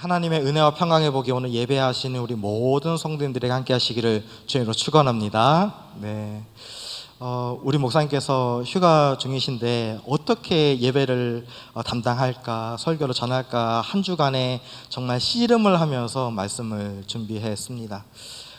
하나님의 은혜와 평강의 복이 오늘 예배하시는 우리 모든 성도님들에게 함께 하시기를 주님으로 축원합니다. 네. 우리 목사님께서 휴가 중이신데 어떻게 예배를 담당할까, 설교를 전할까 한 주간에 정말 씨름을 하면서 말씀을 준비했습니다.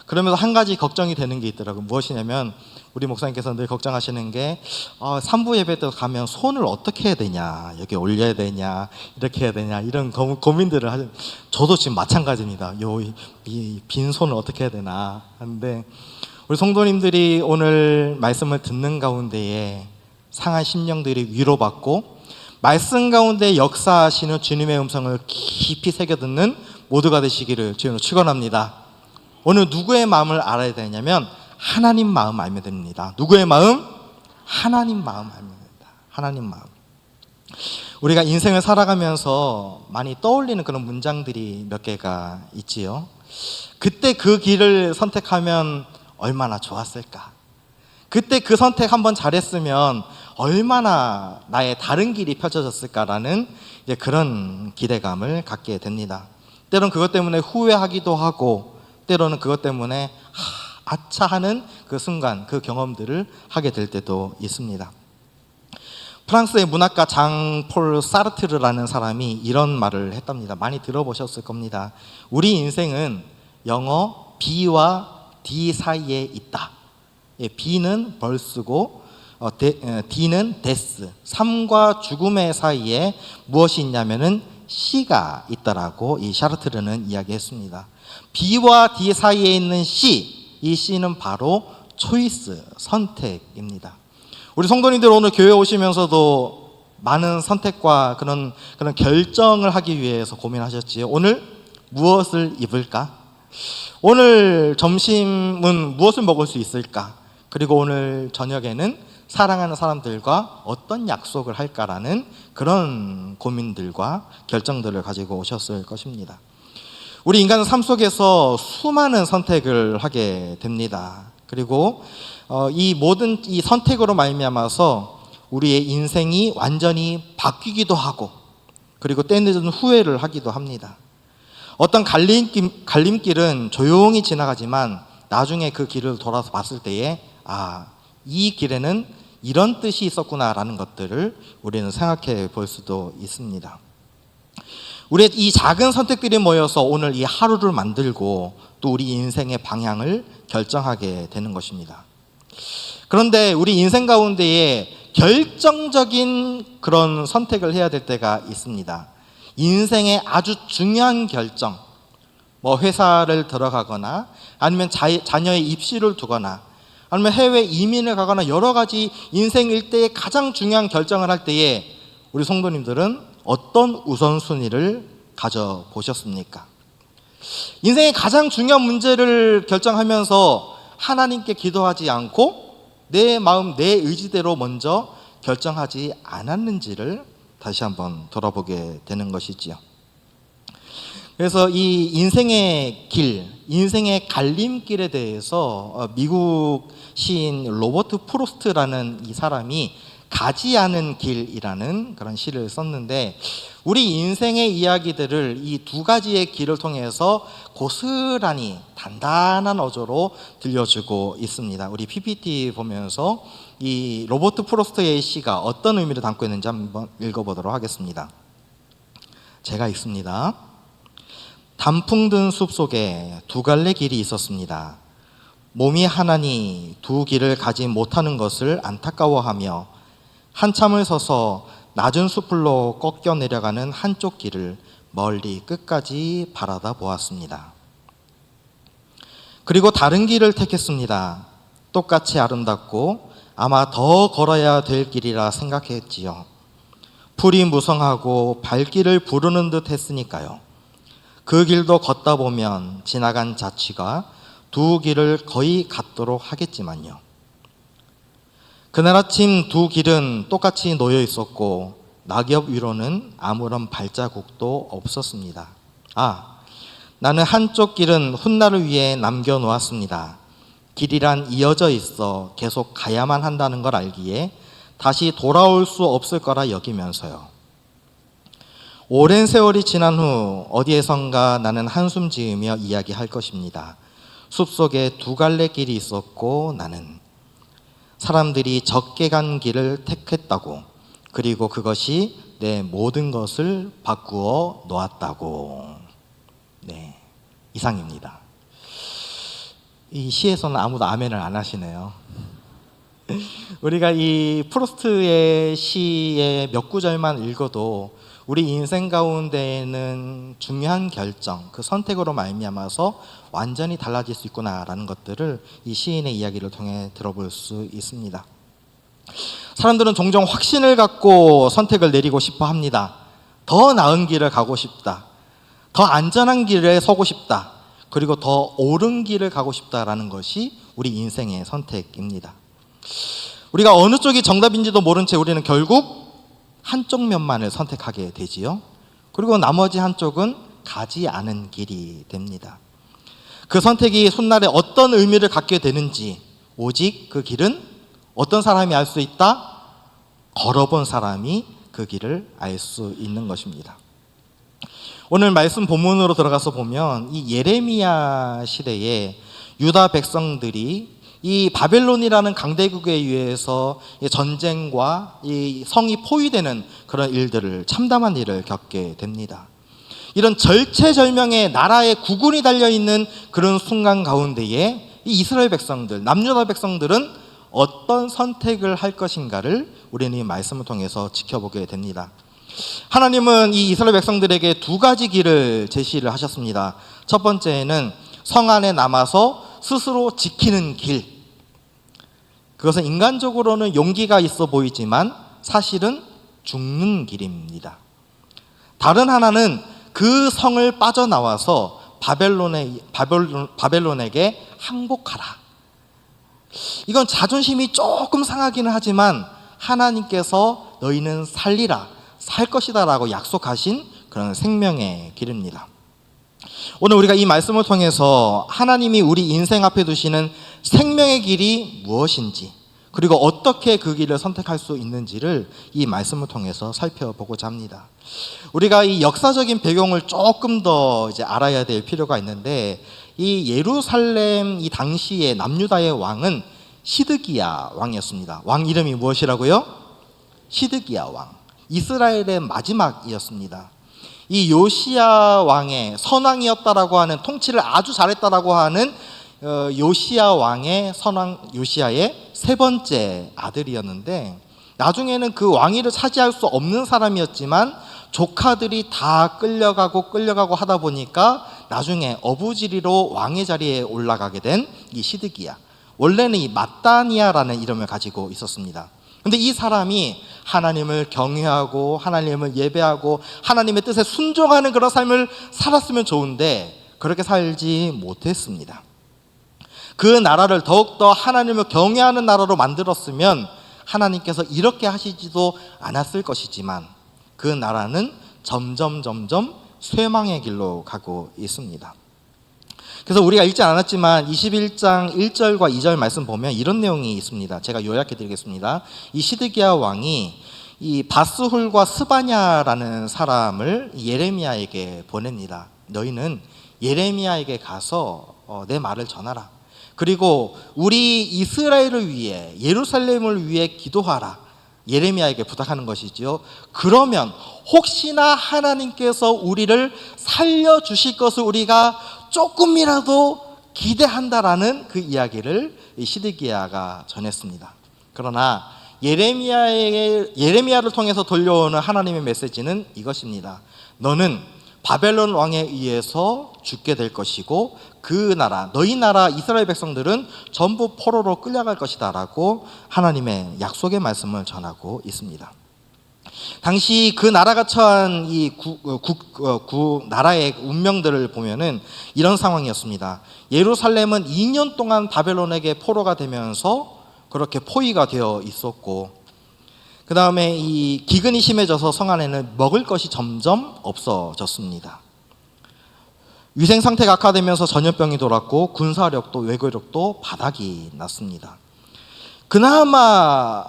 그러면서 한 가지 걱정이 되는 게 있더라고요. 무엇이냐면 우리 목사님께서 늘 걱정하시는 게 3부 예배 때 가면 손을 어떻게 해야 되냐, 여기 올려야 되냐, 이렇게 해야 되냐, 이런 고민들을 하죠. 저도 지금 마찬가지입니다. 이 빈 손을 어떻게 해야 되나 하는데, 우리 성도님들이 오늘 말씀을 듣는 가운데에 상한 심령들이 위로받고 말씀 가운데 역사하시는 주님의 음성을 깊이 새겨듣는 모두가 되시기를 주님으로 축원합니다. 오늘 누구의 마음을 알아야 되냐면 하나님 마음 알면 됩니다. 누구의 마음? 하나님 마음 알면 됩니다. 하나님 마음. 우리가 인생을 살아가면서 많이 떠올리는 그런 문장들이 몇 개가 있지요. 그때 그 길을 선택하면 얼마나 좋았을까? 그때 그 선택 한번 잘했으면 얼마나 나의 다른 길이 펼쳐졌을까라는 이제 그런 기대감을 갖게 됩니다. 때론 그것 때문에 후회하기도 하고, 때로는 그것 때문에 아차 하는 그 순간, 그 경험들을 하게 될 때도 있습니다. 프랑스의 문학가 장폴 사르트르라는 사람이 이런 말을 했답니다. 많이 들어보셨을 겁니다. 우리 인생은 영어 B와 D 사이에 있다. B는 벌스고 D는 데스, 삶과 죽음의 사이에 무엇이 있냐면은 C가 있다라고 이 샤르트르는 이야기했습니다. B와 D 사이에 있는 C, 이 C는 바로 초이스, 선택입니다. 우리 성도님들 오늘 교회 오시면서도 많은 선택과 그런 결정을 하기 위해서 고민하셨지요. 오늘 무엇을 입을까? 오늘 점심은 무엇을 먹을 수 있을까? 그리고 오늘 저녁에는 사랑하는 사람들과 어떤 약속을 할까라는 그런 고민들과 결정들을 가지고 오셨을 것입니다. 우리 인간은 삶 속에서 수많은 선택을 하게 됩니다. 그리고 이 모든 이 선택으로 말미암아서 우리의 인생이 완전히 바뀌기도 하고, 그리고 때늦은 후회를 하기도 합니다. 어떤 갈림길은 조용히 지나가지만 나중에 그 길을 돌아서 봤을 때에 이 길에는 이런 뜻이 있었구나라는 것들을 우리는 생각해 볼 수도 있습니다. 우리의 이 작은 선택들이 모여서 오늘 이 하루를 만들고 또 우리 인생의 방향을 결정하게 되는 것입니다. 그런데 우리 인생 가운데에 결정적인 그런 선택을 해야 될 때가 있습니다. 인생의 아주 중요한 결정, 회사를 들어가거나 아니면 자녀의 입시를 두거나 아니면 해외 이민을 가거나 여러 가지 인생 일대의 가장 중요한 결정을 할 때에 우리 성도님들은 어떤 우선순위를 가져보셨습니까? 인생의 가장 중요한 문제를 결정하면서 하나님께 기도하지 않고 내 마음, 내 의지대로 먼저 결정하지 않았는지를 다시 한번 돌아보게 되는 것이지요. 그래서 이 인생의 길, 인생의 갈림길에 대해서 미국 시인 로버트 프로스트라는 이 사람이 가지 않은 길이라는 그런 시를 썼는데, 우리 인생의 이야기들을 이 두 가지의 길을 통해서 고스란히 단단한 어조로 들려주고 있습니다. 우리 PPT 보면서 이 로버트 프로스트의 시가 어떤 의미를 담고 있는지 한번 읽어보도록 하겠습니다. 제가 읽습니다. 단풍 든 숲 속에 두 갈래 길이 있었습니다. 몸이 하나니 두 길을 가지 못하는 것을 안타까워하며 한참을 서서 낮은 숲으로 꺾여 내려가는 한쪽 길을 멀리 끝까지 바라다 보았습니다. 그리고 다른 길을 택했습니다. 똑같이 아름답고 아마 더 걸어야 될 길이라 생각했지요. 풀이 무성하고 발길을 부르는 듯 했으니까요. 그 길도 걷다 보면 지나간 자취가 두 길을 거의 같도록 하겠지만요. 그날 아침 두 길은 똑같이 놓여 있었고 낙엽 위로는 아무런 발자국도 없었습니다. 나는 한쪽 길은 훗날을 위해 남겨놓았습니다. 길이란 이어져 있어 계속 가야만 한다는 걸 알기에 다시 돌아올 수 없을 거라 여기면서요. 오랜 세월이 지난 후 어디에선가 나는 한숨 지으며 이야기할 것입니다. 숲속에 두 갈래 길이 있었고 나는 사람들이 적게 간 길을 택했다고, 그리고 그것이 내 모든 것을 바꾸어 놓았다고. 네, 이상입니다. 이 시에서는 아무도 아멘을 안 하시네요. 우리가 이 프로스트의 시의 몇 구절만 읽어도 우리 인생 가운데에는 중요한 결정, 그 선택으로 말미암아서 완전히 달라질 수 있구나라는 것들을 이 시인의 이야기를 통해 들어볼 수 있습니다. 사람들은 종종 확신을 갖고 선택을 내리고 싶어 합니다. 더 나은 길을 가고 싶다, 더 안전한 길에 서고 싶다, 그리고 더 옳은 길을 가고 싶다라는 것이 우리 인생의 선택입니다. 우리가 어느 쪽이 정답인지도 모른 채 우리는 결국 한쪽 면만을 선택하게 되지요. 그리고 나머지 한쪽은 가지 않은 길이 됩니다. 그 선택이 훗날에 어떤 의미를 갖게 되는지 오직 그 길은 어떤 사람이 알 수 있다? 걸어본 사람이 그 길을 알 수 있는 것입니다. 오늘 말씀 본문으로 들어가서 보면 이 예레미야 시대에 유다 백성들이 이 바벨론이라는 강대국에 의해서 전쟁과 이 성이 포위되는 그런 일들을, 참담한 일을 겪게 됩니다. 이런 절체절명의 나라의 국군이 달려있는 그런 순간 가운데에 이 이스라엘 백성들, 남유다 백성들은 어떤 선택을 할 것인가를 우리는 이 말씀을 통해서 지켜보게 됩니다. 하나님은 이 이스라엘 백성들에게 두 가지 길을 제시를 하셨습니다. 첫 번째는 성 안에 남아서 스스로 지키는 길. 그것은 인간적으로는 용기가 있어 보이지만 사실은 죽는 길입니다. 다른 하나는 그 성을 빠져나와서 바벨론에게 항복하라. 이건 자존심이 조금 상하기는 하지만 하나님께서 너희는 살리라, 살 것이다 라고 약속하신 그런 생명의 길입니다. 오늘 우리가 이 말씀을 통해서 하나님이 우리 인생 앞에 두시는 생명의 길이 무엇인지, 그리고 어떻게 그 길을 선택할 수 있는지를 이 말씀을 통해서 살펴보고자 합니다. 우리가 이 역사적인 배경을 조금 더 이제 알아야 될 필요가 있는데, 이 예루살렘 이 당시의 남유다의 왕은 시드기야 왕이었습니다. 왕 이름이 무엇이라고요? 시드기야 왕. 이스라엘의 마지막이었습니다. 이 요시야 왕의 선왕이었다라고 하는, 통치를 아주 잘했다라고 하는 요시야 왕의 선왕 요시야의 세 번째 아들이었는데, 나중에는 그 왕위를 차지할 수 없는 사람이었지만 조카들이 다 끌려가고 하다 보니까 나중에 어부지리로 왕의 자리에 올라가게 된 이 시드기야. 원래는 이 마따니아라는 이름을 가지고 있었습니다. 근데 이 사람이 하나님을 경외하고 하나님을 예배하고 하나님의 뜻에 순종하는 그런 삶을 살았으면 좋은데 그렇게 살지 못했습니다. 그 나라를 더욱더 하나님을 경외하는 나라로 만들었으면 하나님께서 이렇게 하시지도 않았을 것이지만 그 나라는 점점 쇠망의 길로 가고 있습니다. 그래서 우리가 읽지 않았지만 21장 1절과 2절 말씀 보면 이런 내용이 있습니다. 제가 요약해 드리겠습니다. 이 시드기야 왕이 이 바스훌과 스바냐라는 사람을 예레미야에게 보냅니다. 너희는 예레미야에게 가서 내 말을 전하라. 그리고 우리 이스라엘을 위해, 예루살렘을 위해 기도하라. 예레미야에게 부탁하는 것이지요. 그러면 혹시나 하나님께서 우리를 살려주실 것을 우리가 조금이라도 기대한다라는 그 이야기를 시드기야가 전했습니다. 그러나 예레미야를 통해서 돌려오는 하나님의 메시지는 이것입니다. 너는 바벨론 왕에 의해서 죽게 될 것이고 그 나라, 너희 나라 이스라엘 백성들은 전부 포로로 끌려갈 것이다 라고 하나님의 약속의 말씀을 전하고 있습니다. 당시 그 나라가 처한 이 나라의 운명들을 보면은 이런 상황이었습니다. 예루살렘은 2년 동안 바벨론에게 포로가 되면서 그렇게 포위가 되어 있었고, 그 다음에 이 기근이 심해져서 성 안에는 먹을 것이 점점 없어졌습니다. 위생 상태가 악화되면서 전염병이 돌았고 군사력도 외교력도 바닥이 났습니다. 그나마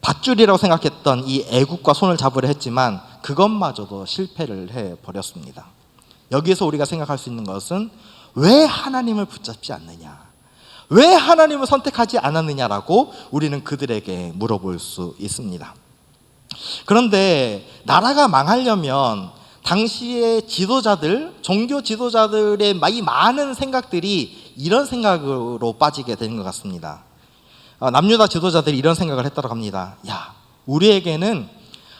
밧줄이라고 생각했던 이 애국과 손을 잡으려 했지만 그것마저도 실패를 해버렸습니다. 여기에서 우리가 생각할 수 있는 것은 왜 하나님을 붙잡지 않느냐, 왜 하나님을 선택하지 않았느냐라고 우리는 그들에게 물어볼 수 있습니다. 그런데 나라가 망하려면 당시의 지도자들, 종교 지도자들의 이 많은 생각들이 이런 생각으로 빠지게 되는 것 같습니다. 남유다 지도자들이 이런 생각을 했다고 합니다. 야, 우리에게는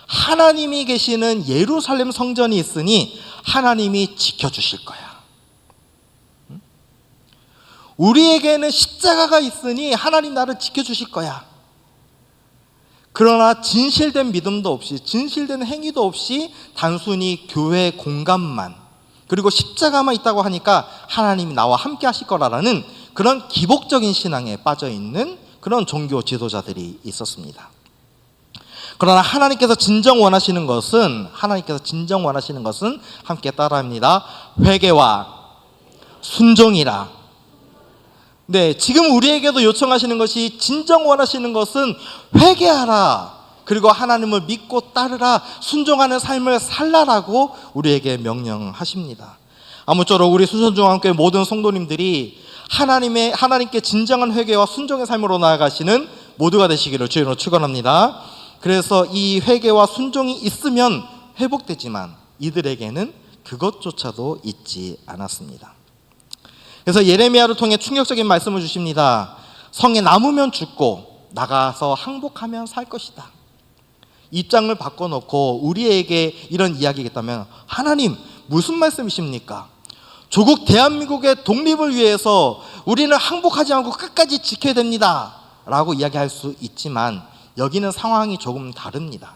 하나님이 계시는 예루살렘 성전이 있으니 하나님이 지켜주실 거야. 우리에게는 십자가가 있으니 하나님 나를 지켜주실 거야. 그러나 진실된 믿음도 없이, 진실된 행위도 없이 단순히 교회 공간만, 그리고 십자가만 있다고 하니까 하나님이 나와 함께 하실 거라는 그런 기복적인 신앙에 빠져있는 그런 종교 지도자들이 있었습니다. 그러나 하나님께서 진정 원하시는 것은 함께 따라합니다. 회개와 순종이라. 네, 지금 우리에게도 요청하시는 것이, 진정 원하시는 것은 회개하라, 그리고 하나님을 믿고 따르라, 순종하는 삶을 살라라고 우리에게 명령하십니다. 아무쪼록 우리 수선중앙교회 모든 성도님들이 하나님께 진정한 회개와 순종의 삶으로 나아가시는 모두가 되시기를 주님으로 축원합니다. 그래서 이 회개와 순종이 있으면 회복되지만 이들에게는 그것조차도 있지 않았습니다. 그래서 예레미야를 통해 충격적인 말씀을 주십니다. 성에 남으면 죽고 나가서 항복하면 살 것이다. 입장을 바꿔놓고 우리에게 이런 이야기겠다면, 하나님 무슨 말씀이십니까? 조국 대한민국의 독립을 위해서 우리는 항복하지 않고 끝까지 지켜야 됩니다 라고 이야기할 수 있지만, 여기는 상황이 조금 다릅니다.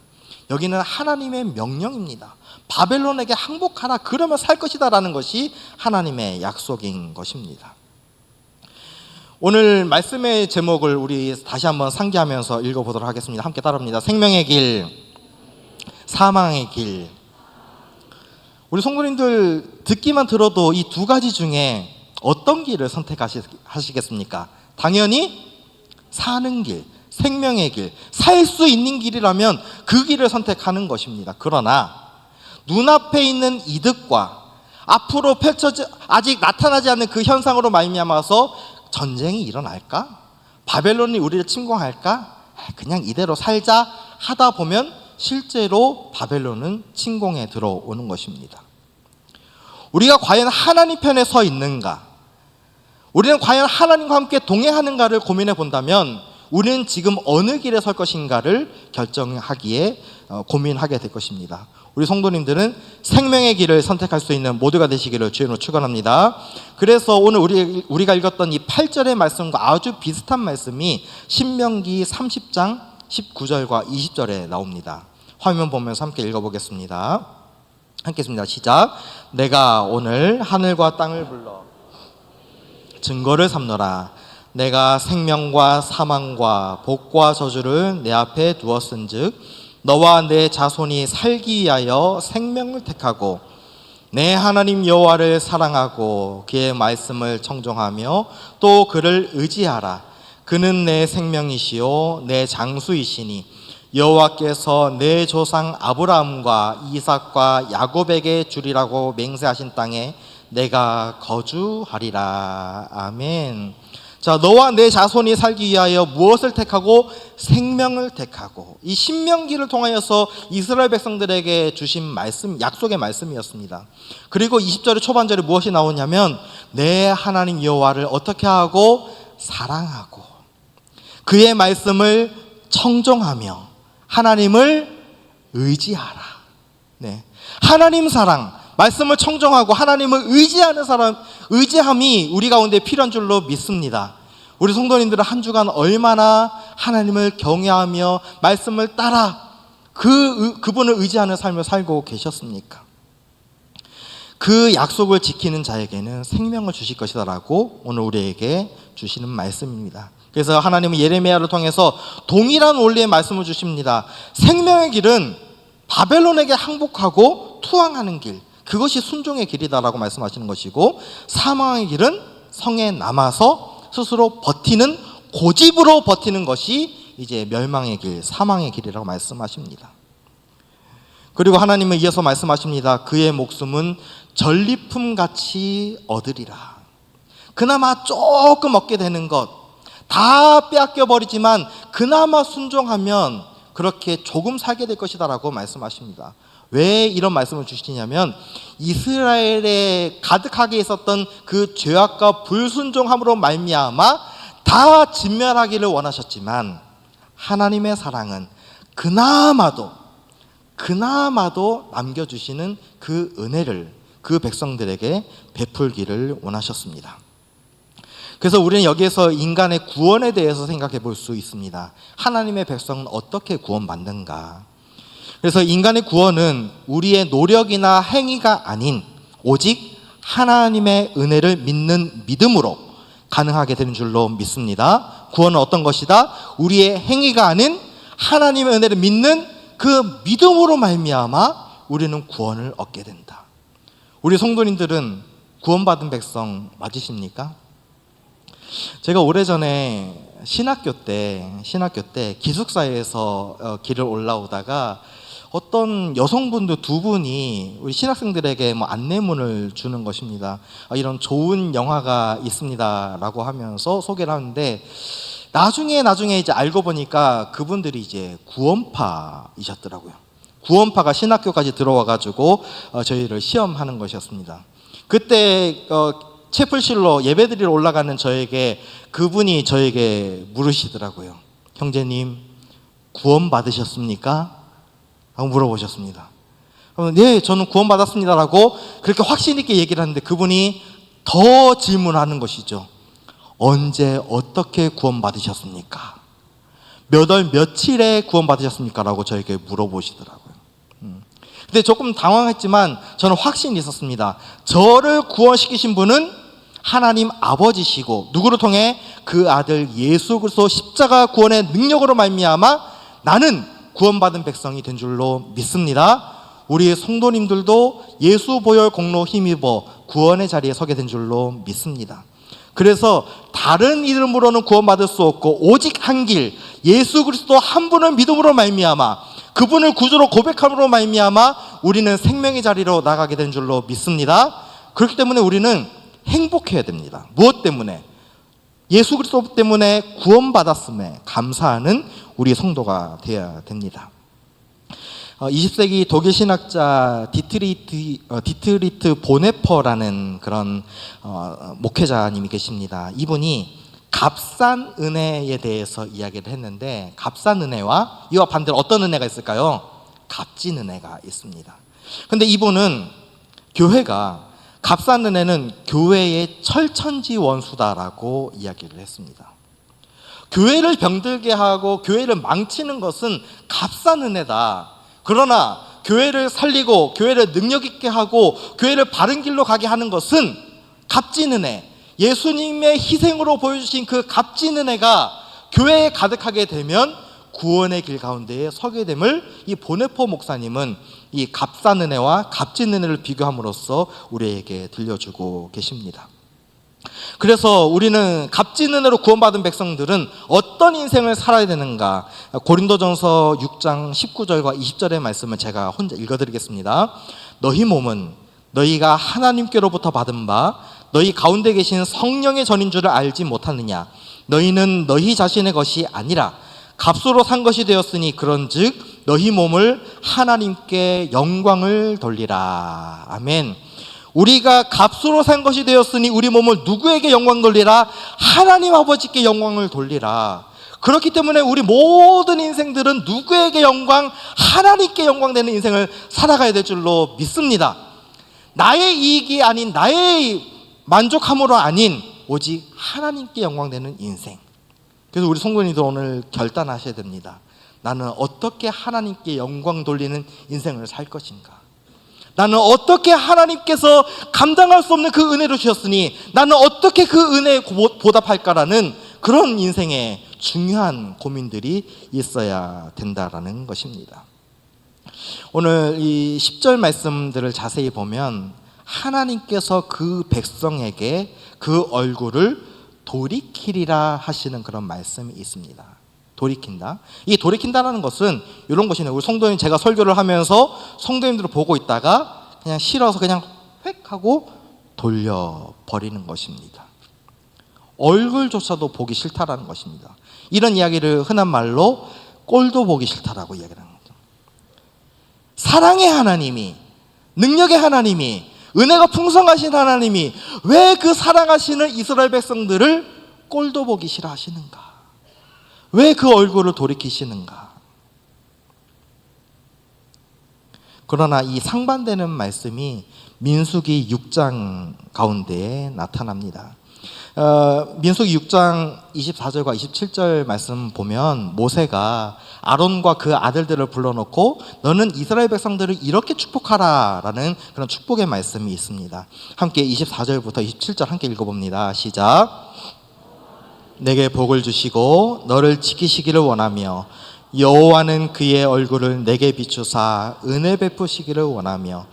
여기는 하나님의 명령입니다. 바벨론에게 항복하라, 그러면 살 것이다 라는 것이 하나님의 약속인 것입니다. 오늘 말씀의 제목을 우리 다시 한번 상기하면서 읽어보도록 하겠습니다. 함께 따라합니다. 생명의 길, 사망의 길. 우리 성도님들 듣기만 들어도 이 두 가지 중에 어떤 길을 선택하시겠습니까? 당연히 사는 길, 생명의 길, 살 수 있는 길이라면 그 길을 선택하는 것입니다. 그러나 눈앞에 있는 이득과 앞으로 아직 나타나지 않는 그 현상으로 말미암아서 전쟁이 일어날까? 바벨론이 우리를 침공할까? 그냥 이대로 살자 하다 보면 실제로 바벨론은 침공에 들어오는 것입니다. 우리가 과연 하나님 편에 서 있는가? 우리는 과연 하나님과 함께 동행하는가를 고민해 본다면 우리는 지금 어느 길에 설 것인가를 결정하기에 고민하게 될 것입니다. 우리 성도님들은 생명의 길을 선택할 수 있는 모두가 되시기를 주님으로 축원합니다. 그래서 오늘 우리가 읽었던 이 8절의 말씀과 아주 비슷한 말씀이 신명기 30장 19절과 20절에 나옵니다. 화면 보면서 함께 읽어보겠습니다. 함께 했습니다. 시작. 내가 오늘 하늘과 땅을 불러 증거를 삼노라. 내가 생명과 사망과 복과 저주를 내 앞에 두었은즉 너와 내 자손이 살기 위하여 생명을 택하고 내 하나님 여호와를 사랑하고 그의 말씀을 청종하며 또 그를 의지하라. 그는 내 생명이시요 내 장수이시니 여호와께서 내 조상 아브라함과 이삭과 야곱에게 주리라고 맹세하신 땅에 내가 거주하리라. 아멘. 자, 너와 내 자손이 살기 위하여 무엇을 택하고? 생명을 택하고. 이 신명기를 통하여서 이스라엘 백성들에게 주신 말씀, 약속의 말씀이었습니다. 그리고 20절의 초반절에 무엇이 나오냐면 내 하나님 여호와를 어떻게 하고? 사랑하고 그의 말씀을 청종하며 하나님을 의지하라. 네. 하나님 사랑, 말씀을 청종하고 하나님을 의지하는 사람, 의지함이 우리 가운데 필요한 줄로 믿습니다. 우리 성도님들은 한 주간 얼마나 하나님을 경외하며 말씀을 따라 그분을 의지하는 삶을 살고 계셨습니까? 그 약속을 지키는 자에게는 생명을 주실 것이다라고 오늘 우리에게 주시는 말씀입니다. 그래서 하나님은 예레미야를 통해서 동일한 원리의 말씀을 주십니다. 생명의 길은 바벨론에게 항복하고 투항하는 길, 그것이 순종의 길이다라고 말씀하시는 것이고, 사망의 길은 성에 남아서 스스로 버티는, 고집으로 버티는 것이 이제 멸망의 길, 사망의 길이라고 말씀하십니다. 그리고 하나님은 이어서 말씀하십니다. 그의 목숨은 전리품 같이 얻으리라. 그나마 조금 얻게 되는 것 다 빼앗겨 버리지만 그나마 순종하면 그렇게 조금 살게 될 것이다 라고 말씀하십니다. 왜 이런 말씀을 주시냐면 이스라엘에 가득하게 있었던 그 죄악과 불순종함으로 말미암아 다 진멸하기를 원하셨지만 하나님의 사랑은 그나마도 남겨주시는 그 은혜를 그 백성들에게 베풀기를 원하셨습니다. 그래서 우리는 여기에서 인간의 구원에 대해서 생각해 볼 수 있습니다. 하나님의 백성은 어떻게 구원받는가? 그래서 인간의 구원은 우리의 노력이나 행위가 아닌 오직 하나님의 은혜를 믿는 믿음으로 가능하게 되는 줄로 믿습니다. 구원은 어떤 것이다? 우리의 행위가 아닌 하나님의 은혜를 믿는 그 믿음으로 말미암아 우리는 구원을 얻게 된다. 우리 성도님들은 구원받은 백성 맞으십니까? 제가 오래전에 신학교 때 기숙사에서 길을 올라오다가 어떤 여성분들 두 분이 우리 신학생들에게 안내문을 주는 것입니다. 이런 좋은 영화가 있습니다라고 하면서 소개를 하는데 나중에 이제 알고 보니까 그분들이 이제 구원파이셨더라고요. 구원파가 신학교까지 들어와가지고 저희를 시험하는 것이었습니다. 그때 채플실로 예배드리러 올라가는 저에게 그분이 저에게 물으시더라고요. 형제님 구원 받으셨습니까? 하고 물어보셨습니다. 네, 저는 구원 받았습니다라고 그렇게 확신 있게 얘기를 하는데 그분이 더 질문하는 것이죠. 언제 어떻게 구원 받으셨습니까? 몇 월 며칠에 구원 받으셨습니까? 라고 저에게 물어보시더라고요. 근데 조금 당황했지만 저는 확신이 있었습니다. 저를 구원시키신 분은 하나님 아버지시고 누구를 통해 그 아들 예수 그리스도 십자가 구원의 능력으로 말미암아 나는 구원받은 백성이 된 줄로 믿습니다. 우리 성도님들도 예수 보혈 공로 힘입어 구원의 자리에 서게 된 줄로 믿습니다. 그래서 다른 이름으로는 구원받을 수 없고 오직 한 길 예수 그리스도 한 분을 믿음으로 말미암아 그분을 구주로 고백함으로 말미암아 우리는 생명의 자리로 나가게 된 줄로 믿습니다. 그렇기 때문에 우리는 행복해야 됩니다. 무엇 때문에? 예수 그리스도 때문에 구원받았음에 감사하는 우리 성도가 되어야 됩니다. 20세기 독일 신학자 디트리트 보네퍼라는 그런 목회자님이 계십니다. 이분이 값싼 은혜에 대해서 이야기를 했는데 값싼 은혜와 이와 반대로 어떤 은혜가 있을까요? 값진 은혜가 있습니다. 그런데 이분은 교회가 값싼 은혜는 교회의 철천지 원수다라고 이야기를 했습니다. 교회를 병들게 하고 교회를 망치는 것은 값싼 은혜다. 그러나 교회를 살리고 교회를 능력 있게 하고 교회를 바른 길로 가게 하는 것은 값진 은혜, 예수님의 희생으로 보여주신 그 값진 은혜가 교회에 가득하게 되면 구원의 길 가운데에 서게 됨을 이 보네포 목사님은 이 값싼 은혜와 값진 은혜를 비교함으로써 우리에게 들려주고 계십니다. 그래서 우리는 값진 은혜로 구원받은 백성들은 어떤 인생을 살아야 되는가? 고린도전서 6장 19절과 20절의 말씀을 제가 혼자 읽어드리겠습니다. 너희 몸은 너희가 하나님께로부터 받은 바 너희 가운데 계신 성령의 전인 줄을 알지 못하느냐? 너희는 너희 자신의 것이 아니라 값으로 산 것이 되었으니 그런즉 너희 몸을 하나님께 영광을 돌리라. 아멘. 우리가 값으로 산 것이 되었으니 우리 몸을 누구에게 영광 돌리라? 하나님 아버지께 영광을 돌리라. 그렇기 때문에 우리 모든 인생들은 누구에게 영광? 하나님께 영광되는 인생을 살아가야 될 줄로 믿습니다. 나의 이익이 아닌 나의 만족함으로 아닌 오직 하나님께 영광되는 인생. 그래서 우리 성도님들 오늘 결단하셔야 됩니다. 나는 어떻게 하나님께 영광 돌리는 인생을 살 것인가? 나는 어떻게 하나님께서 감당할 수 없는 그 은혜를 주셨으니 나는 어떻게 그 은혜에 보답할까라는 그런 인생의 중요한 고민들이 있어야 된다라는 것입니다. 오늘 이 10절 말씀들을 자세히 보면 하나님께서 그 백성에게 그 얼굴을 돌이키리라 하시는 그런 말씀이 있습니다. 돌이킨다. 이 돌이킨다라는 것은 이런 것이네요. 우리 성도님, 제가 설교를 하면서 성도님들을 보고 있다가 그냥 싫어서 그냥 획 하고 돌려버리는 것입니다. 얼굴조차도 보기 싫다라는 것입니다. 이런 이야기를 흔한 말로 꼴도 보기 싫다라고 이야기를 하는 거죠. 사랑의 하나님이, 능력의 하나님이, 은혜가 풍성하신 하나님이 왜 그 사랑하시는 이스라엘 백성들을 꼴도 보기 싫어하시는가? 왜 그 얼굴을 돌이키시는가? 그러나 이 상반되는 말씀이 민수기 6장 가운데에 나타납니다. 민수기 6장 24절과 27절 말씀 보면 모세가 아론과 그 아들들을 불러놓고 너는 이스라엘 백성들을 이렇게 축복하라 라는 그런 축복의 말씀이 있습니다. 함께 24절부터 27절 함께 읽어봅니다. 시작. 내게 복을 주시고 너를 지키시기를 원하며 여호와는 그의 얼굴을 내게 비추사 은혜 베푸시기를 원하며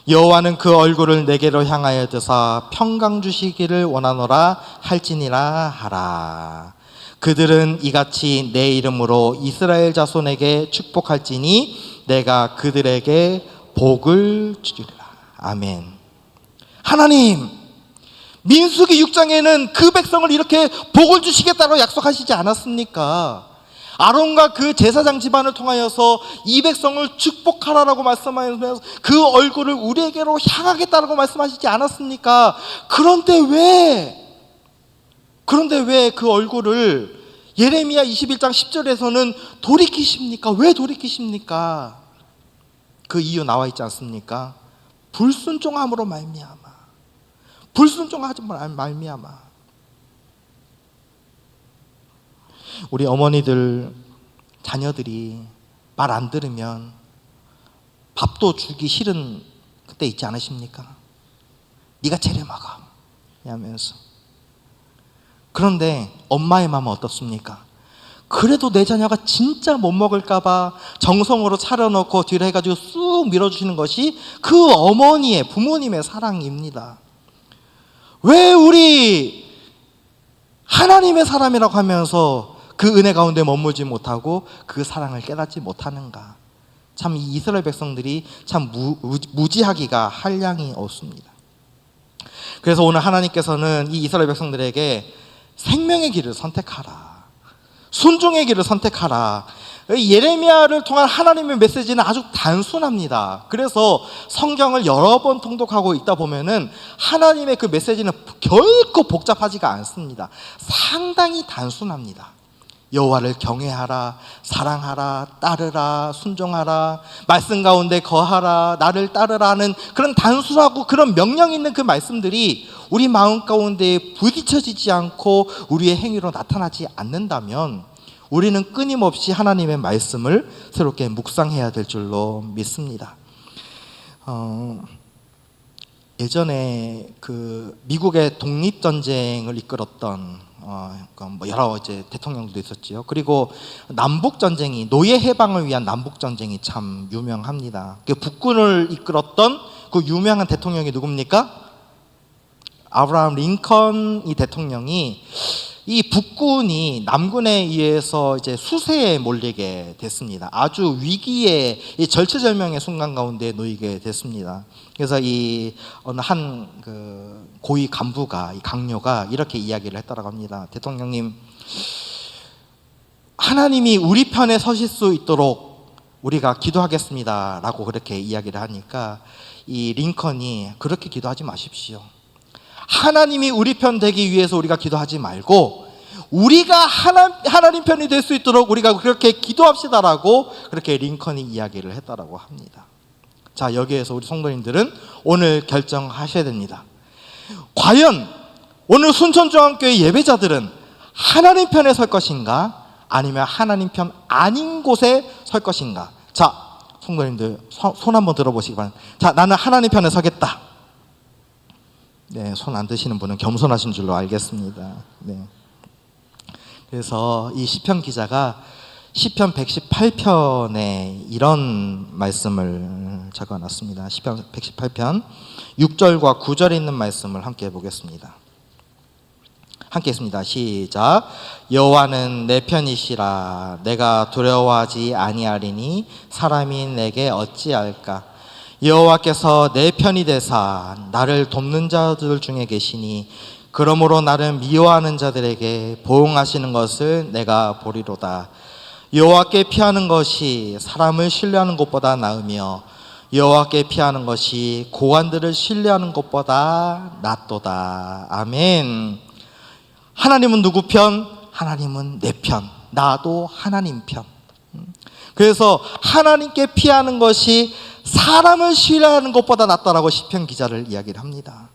여호와는 그 얼굴을 내게로 향하여 드사 평강 주시기를 원하노라 할지니라 하라. 그들은 이같이 내 이름으로 이스라엘 자손에게 축복할지니 내가 그들에게 복을 주리라. 아멘. 하나님, 민수기 6장에는 그 백성을 이렇게 복을 주시겠다고 약속하시지 않았습니까? 아론과 그 제사장 집안을 통하여서 이 백성을 축복하라라고 말씀하면서 그 얼굴을 우리에게로 향하겠다라고 말씀하시지 않았습니까? 그런데 왜 그 얼굴을 예레미야 21장 10절에서는 돌이키십니까? 왜 돌이키십니까? 그 이유 나와 있지 않습니까? 불순종함으로 말미암아. 불순종하지 말미암아. 우리 어머니들 자녀들이 말 안 들으면 밥도 주기 싫은 그때 있지 않으십니까? 네가 차려 먹어 하면서. 그런데 엄마의 마음은 어떻습니까? 그래도 내 자녀가 진짜 못 먹을까 봐 정성으로 차려놓고 뒤로 해가지고 쑥 밀어주시는 것이 그 어머니의, 부모님의 사랑입니다. 왜 우리 하나님의 사람이라고 하면서 그 은혜 가운데 머물지 못하고 그 사랑을 깨닫지 못하는가? 참 이 이스라엘 백성들이 참 무지하기가 한량이 없습니다. 그래서 오늘 하나님께서는 이 이스라엘 백성들에게 생명의 길을 선택하라, 순종의 길을 선택하라. 예레미야를 통한 하나님의 메시지는 아주 단순합니다. 그래서 성경을 여러 번 통독하고 있다 보면은 하나님의 그 메시지는 결코 복잡하지가 않습니다. 상당히 단순합니다. 여호와를 경외하라, 사랑하라, 따르라, 순종하라, 말씀 가운데 거하라, 나를 따르라 하는 그런 단순하고 그런 명령 있는 그 말씀들이 우리 마음 가운데 부딪혀지지 않고 우리의 행위로 나타나지 않는다면 우리는 끊임없이 하나님의 말씀을 새롭게 묵상해야 될 줄로 믿습니다. 예전에 그 미국의 독립전쟁을 이끌었던 여러 이제 대통령도 있었지요. 그리고 남북 전쟁이, 노예 해방을 위한 남북 전쟁이 참 유명합니다. 그 북군을 이끌었던 그 유명한 대통령이 누굽니까? 아브라함 링컨 이 대통령이 이 북군이 남군에 의해서 이제 수세에 몰리게 됐습니다. 아주 위기의 이 절체절명의 순간 가운데 놓이게 됐습니다. 그래서 이 어느 한 그 고위 간부가, 이 강요가 이렇게 이야기를 했다고 합니다. 대통령님, 하나님이 우리 편에 서실 수 있도록 우리가 기도하겠습니다라고 그렇게 이야기를 하니까 이 링컨이 그렇게 기도하지 마십시오. 하나님이 우리 편 되기 위해서 우리가 기도하지 말고 우리가 하나님 편이 될 수 있도록 우리가 그렇게 기도합시다라고 그렇게 링컨이 이야기를 했다라고 합니다. 자, 여기에서 우리 성도님들은 오늘 결정하셔야 됩니다. 과연 오늘 순천중앙교회 예배자들은 하나님 편에 설 것인가, 아니면 하나님 편 아닌 곳에 설 것인가? 자, 성도님들 손 한번 들어보시기 바랍니다. 자, 나는 하나님 편에 서겠다. 네, 손 안 드시는 분은 겸손하신 줄로 알겠습니다. 네. 그래서 이 시편 기자가 시편 118편에 이런 말씀을 적어놨습니다. 시편 118편 6절과 9절에 있는 말씀을 함께 보겠습니다. 함께 했습니다. 시작. 여호와는 내 편이시라. 내가 두려워하지 아니하리니 사람이 내게 어찌할까. 여호와께서 내 편이 되사 나를 돕는 자들 중에 계시니 그러므로 나를 미워하는 자들에게 보응하시는 것을 내가 보리로다. 여호와께 피하는 것이 사람을 신뢰하는 것보다 나으며 여호와께 피하는 것이 고관들을 신뢰하는 것보다 낫도다. 아멘. 하나님은 누구 편? 하나님은 내 편. 나도 하나님 편. 그래서 하나님께 피하는 것이 사람을 신뢰하는 것보다 낫다라고 시편 기자를 이야기를 합니다.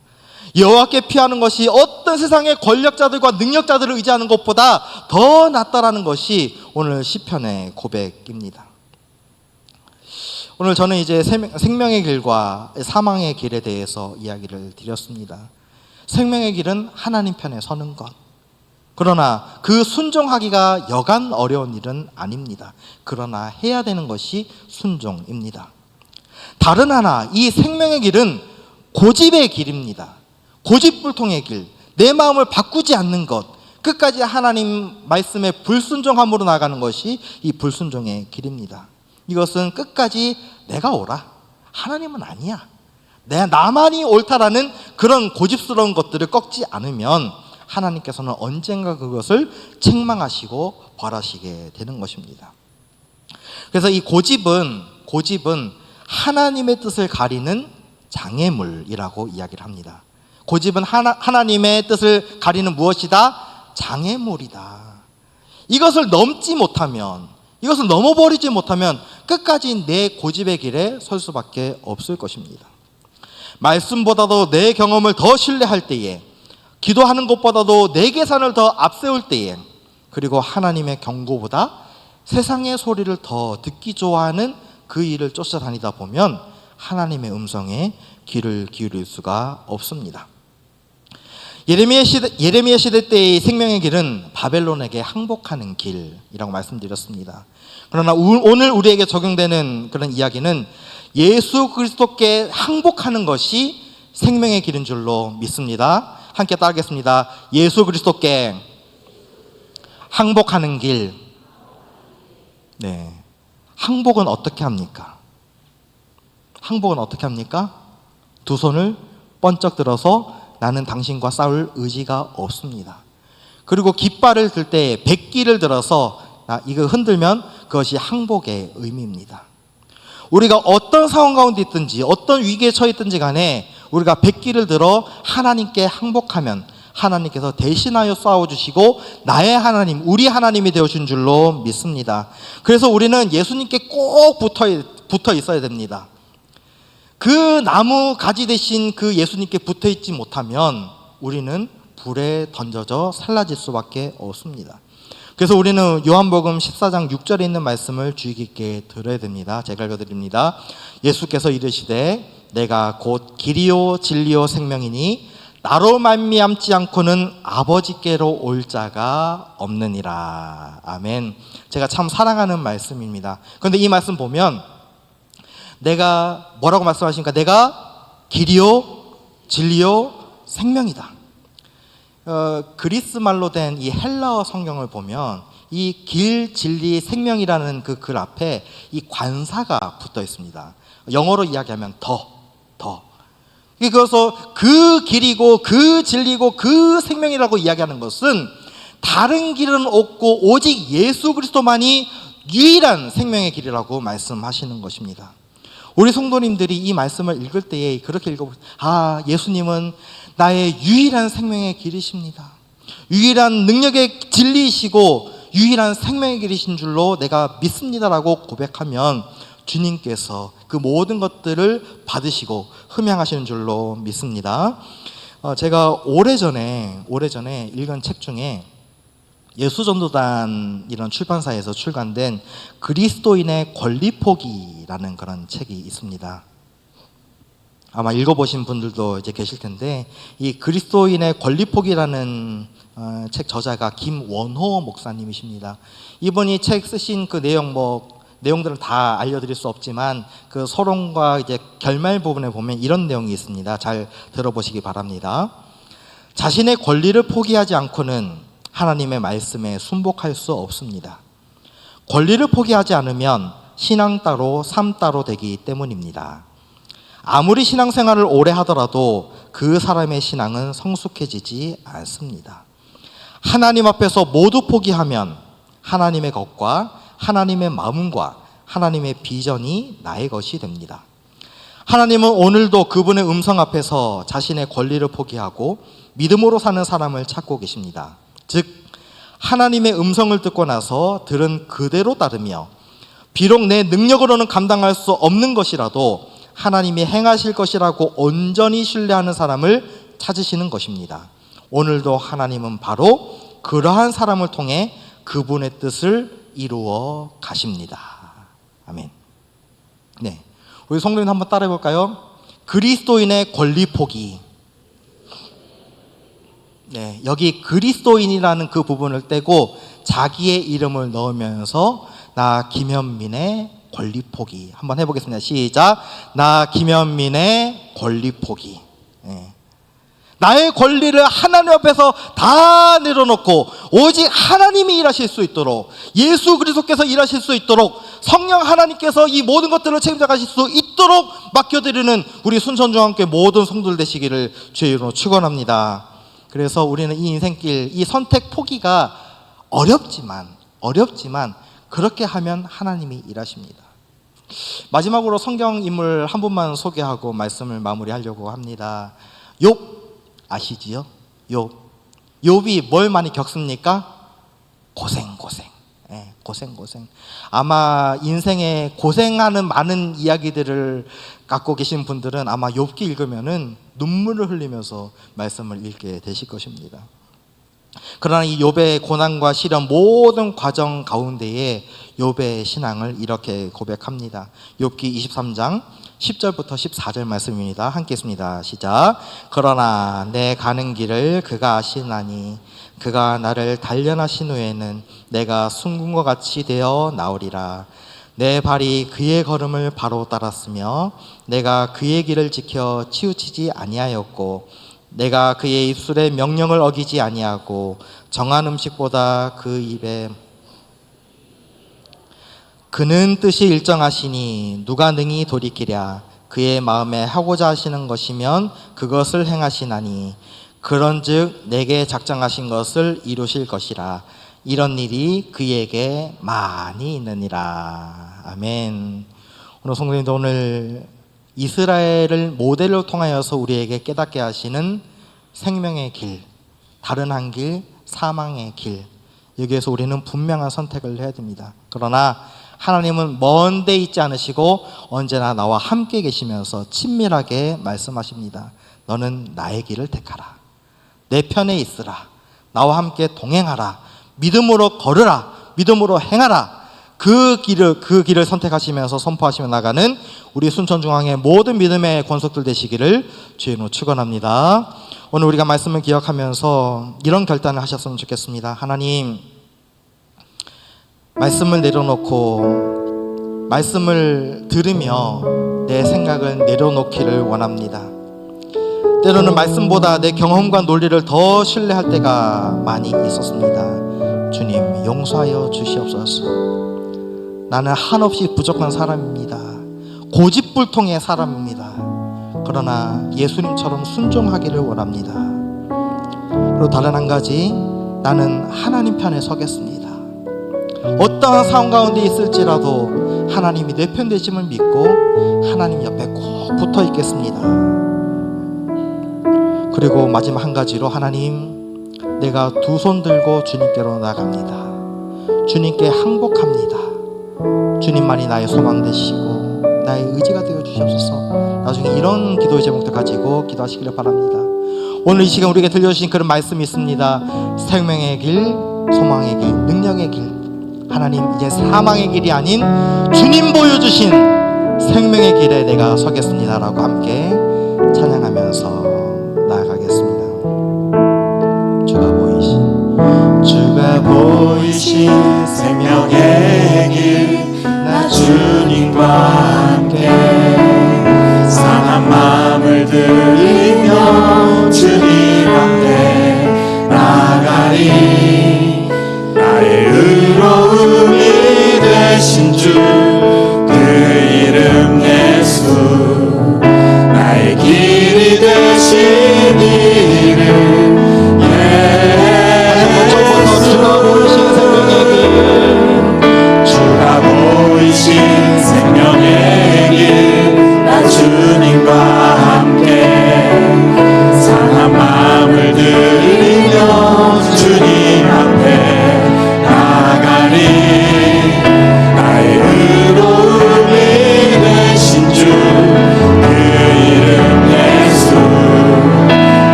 여호와께 피하는 것이 어떤 세상의 권력자들과 능력자들을 의지하는 것보다 더 낫다라는 것이 오늘 시편의 고백입니다. 오늘 저는 이제 생명의 길과 사망의 길에 대해서 이야기를 드렸습니다. 생명의 길은 하나님 편에 서는 것. 그러나 그 순종하기가 여간 어려운 일은 아닙니다. 그러나 해야 되는 것이 순종입니다. 다른 하나, 이 생명의 길은 고집의 길입니다. 고집불통의 길, 내 마음을 바꾸지 않는 것, 끝까지 하나님 말씀에 불순종함으로 나가는 것이 이 불순종의 길입니다. 이것은 끝까지 내가 옳아, 하나님은 아니야, 나만이 옳다라는 그런 고집스러운 것들을 꺾지 않으면 하나님께서는 언젠가 그것을 책망하시고 벌하시게 되는 것입니다. 그래서 이 고집은 하나님의 뜻을 가리는 장애물이라고 이야기를 합니다. 고집은 하나님의 뜻을 가리는 무엇이다? 장애물이다. 이것을 넘지 못하면, 이것을 넘어버리지 못하면 끝까지 내 고집의 길에 설 수밖에 없을 것입니다. 말씀보다도 내 경험을 더 신뢰할 때에, 기도하는 것보다도 내 계산을 더 앞세울 때에, 그리고 하나님의 경고보다 세상의 소리를 더 듣기 좋아하는 그 일을 쫓아다니다 보면 하나님의 음성에 귀를 기울일 수가 없습니다. 예레미야 시대 때의 생명의 길은 바벨론에게 항복하는 길이라고 말씀드렸습니다. 그러나 오늘 우리에게 적용되는 그런 이야기는 예수 그리스도께 항복하는 것이 생명의 길인 줄로 믿습니다. 함께 따르겠습니다. 예수 그리스도께 항복하는 길. 네. 항복은 어떻게 합니까? 항복은 어떻게 합니까? 두 손을 번쩍 들어서 나는 당신과 싸울 의지가 없습니다. 그리고 깃발을 들 때 백기를 들어서 이거 흔들면 그것이 항복의 의미입니다. 우리가 어떤 상황 가운데 있든지 어떤 위기에 처해 있든지 간에 우리가 백기를 들어 하나님께 항복하면 하나님께서 대신하여 싸워주시고 나의 하나님, 우리 하나님이 되어준 줄로 믿습니다. 그래서 우리는 예수님께 꼭 붙어 있어야 됩니다. 그 나무 가지 대신 그 예수님께 붙어 있지 못하면 우리는 불에 던져져 살라질 수밖에 없습니다. 그래서 우리는 요한복음 14장 6절에 있는 말씀을 주의 깊게 들어야 됩니다. 제가 읽어드립니다. 예수께서 이르시되 내가 곧 길이요 진리요 생명이니 나로 말미암지 않고는 아버지께로 올 자가 없느니라. 아멘. 제가 참 사랑하는 말씀입니다. 그런데 이 말씀 보면 내가 뭐라고 말씀하십니까? 내가 길이요 진리요 생명이다. 그리스 말로 된 이 헬라어 성경을 보면 이 길, 진리, 생명이라는 그 글 앞에 이 관사가 붙어 있습니다. 영어로 이야기하면 더. 그래서 그 길이고 그 진리고 그 생명이라고 이야기하는 것은 다른 길은 없고 오직 예수 그리스도만이 유일한 생명의 길이라고 말씀하시는 것입니다. 우리 성도님들이 이 말씀을 읽을 때에 그렇게 읽어보세요. 아, 예수님은 나의 유일한 생명의 길이십니다. 유일한 능력의 진리이시고 유일한 생명의 길이신 줄로 내가 믿습니다라고 고백하면 주님께서 그 모든 것들을 받으시고 흠양하시는 줄로 믿습니다. 제가 오래전에 읽은 책 중에 예수전도단 이런 출판사에서 출간된 그리스도인의 권리포기라는 그런 책이 있습니다. 아마 읽어보신 분들도 이제 계실 텐데 이 그리스도인의 권리포기라는 책 저자가 김원호 목사님이십니다. 이분이 책 쓰신 그 내용들을 다 알려드릴 수 없지만 그 서론과 이제 결말 부분에 보면 이런 내용이 있습니다. 잘 들어보시기 바랍니다. 자신의 권리를 포기하지 않고는 하나님의 말씀에 순복할 수 없습니다. 권리를 포기하지 않으면 신앙 따로 삶 따로 되기 때문입니다. 아무리 신앙생활을 오래 하더라도 그 사람의 신앙은 성숙해지지 않습니다. 하나님 앞에서 모두 포기하면 하나님의 것과 하나님의 마음과 하나님의 비전이 나의 것이 됩니다. 하나님은 오늘도 그분의 음성 앞에서 자신의 권리를 포기하고 믿음으로 사는 사람을 찾고 계십니다. 즉 하나님의 음성을 듣고 나서 들은 그대로 따르며 비록 내 능력으로는 감당할 수 없는 것이라도 하나님이 행하실 것이라고 온전히 신뢰하는 사람을 찾으시는 것입니다. 오늘도 하나님은 바로 그러한 사람을 통해 그분의 뜻을 이루어 가십니다. 아멘. 네, 우리 성도님 한번 따라해 볼까요? 그리스도인의 권리 포기. 네, 여기 그리스도인이라는 그 부분을 떼고 자기의 이름을 넣으면서 나 김현민의 권리 포기 한번 해보겠습니다. 시작. 나 김현민의 권리 포기. 네. 나의 권리를 하나님 앞에서 다 내려놓고 오직 하나님이 일하실 수 있도록, 예수 그리스도께서 일하실 수 있도록, 성령 하나님께서 이 모든 것들을 책임져 가실 수 있도록 맡겨드리는 우리 순천중앙교회 모든 성도들 되시기를 주의 이름으로 축원합니다. 그래서 우리는 이 인생길, 이 선택 포기가 어렵지만 그렇게 하면 하나님이 일하십니다. 마지막으로 성경 인물 한 분만 소개하고 말씀을 마무리하려고 합니다. 욥 아시지요? 욥이 뭘 많이 겪습니까? 고생. 아마 인생에 고생하는 많은 이야기들을 갖고 계신 분들은 아마 욥기 읽으면은 눈물을 흘리면서 말씀을 읽게 되실 것입니다. 그러나 이 욥의 고난과 시련 모든 과정 가운데에 욥의 신앙을 이렇게 고백합니다. 욥기 23장 10절부터 14절 말씀입니다. 함께 있습니다. 시작. 그러나 내 가는 길을 그가 아시나니 그가 나를 단련하신 후에는 내가 순금과 같이 되어 나오리라. 내 발이 그의 걸음을 바로 따랐으며 내가 그의 길을 지켜 치우치지 아니하였고 내가 그의 입술의 명령을 어기지 아니하고 정한 음식보다 그 입에 그는 뜻이 일정하시니 누가 능히 돌이키랴. 그의 마음에 하고자 하시는 것이면 그것을 행하시나니 그런즉 내게 작정하신 것을 이루실 것이라. 이런 일이 그에게 많이 있느니라. 아멘. 오늘 성도님도 오늘 이스라엘을 모델로 통하여서 우리에게 깨닫게 하시는 생명의 길, 다른 한 길, 사망의 길, 여기에서 우리는 분명한 선택을 해야 됩니다. 그러나 하나님은 먼 데 있지 않으시고 언제나 나와 함께 계시면서 친밀하게 말씀하십니다. 너는 나의 길을 택하라. 내 편에 있으라. 나와 함께 동행하라. 믿음으로 걸으라. 믿음으로 행하라. 그 길을 선택하시면서 선포하시며 나가는 우리 순천중앙의 모든 믿음의 권속들 되시기를 주님으로 축원합니다. 오늘 우리가 말씀을 기억하면서 이런 결단을 하셨으면 좋겠습니다. 하나님, 말씀을 내려놓고 말씀을 들으며 내 생각을 내려놓기를 원합니다. 때로는 말씀보다 내 경험과 논리를 더 신뢰할 때가 많이 있었습니다. 주님, 용서하여 주시옵소서. 나는 한없이 부족한 사람입니다. 고집불통의 사람입니다. 그러나 예수님처럼 순종하기를 원합니다. 그리고 다른 한 가지, 나는 하나님 편에 서겠습니다. 어떠한 상황 가운데 있을지라도 하나님이 내 편 되심을 믿고 하나님 옆에 꼭 붙어 있겠습니다. 그리고 마지막 한 가지로, 하나님, 내가 두 손 들고 주님께로 나갑니다. 주님께 항복합니다. 주님만이 나의 소망 되시고 나의 의지가 되어 주시옵소서. 나중에 이런 기도의 제목들 가지고 기도하시기를 바랍니다. 오늘 이 시간 우리에게 들려주신 그런 말씀이 있습니다. 생명의 길, 소망의 길, 능력의 길. 하나님, 이제 사망의 길이 아닌 주님 보여주신 생명의 길에 내가 서겠습니다 라고 함께 찬양하면서 나아가겠습니다. 주가 보이신 생명의 길, 나 주님과 함께 상한 마음을 들